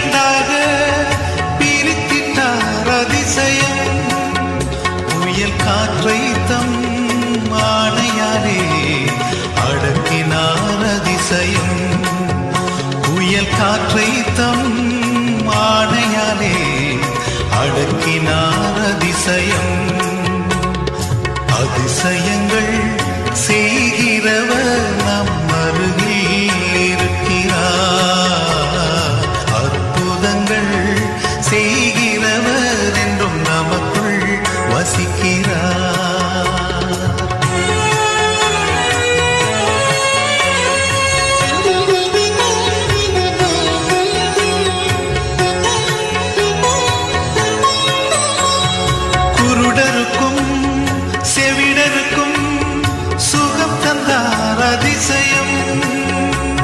இரண்டாக பிரித்திட்டார் அதிசயம். புயல் காற்றை தம் ஆணையாலே அடக்கினார் அதிசயம். புயல் காற்றை தம் ஆணையாலே அடக்கினார் அதிசயம். அதிசயம்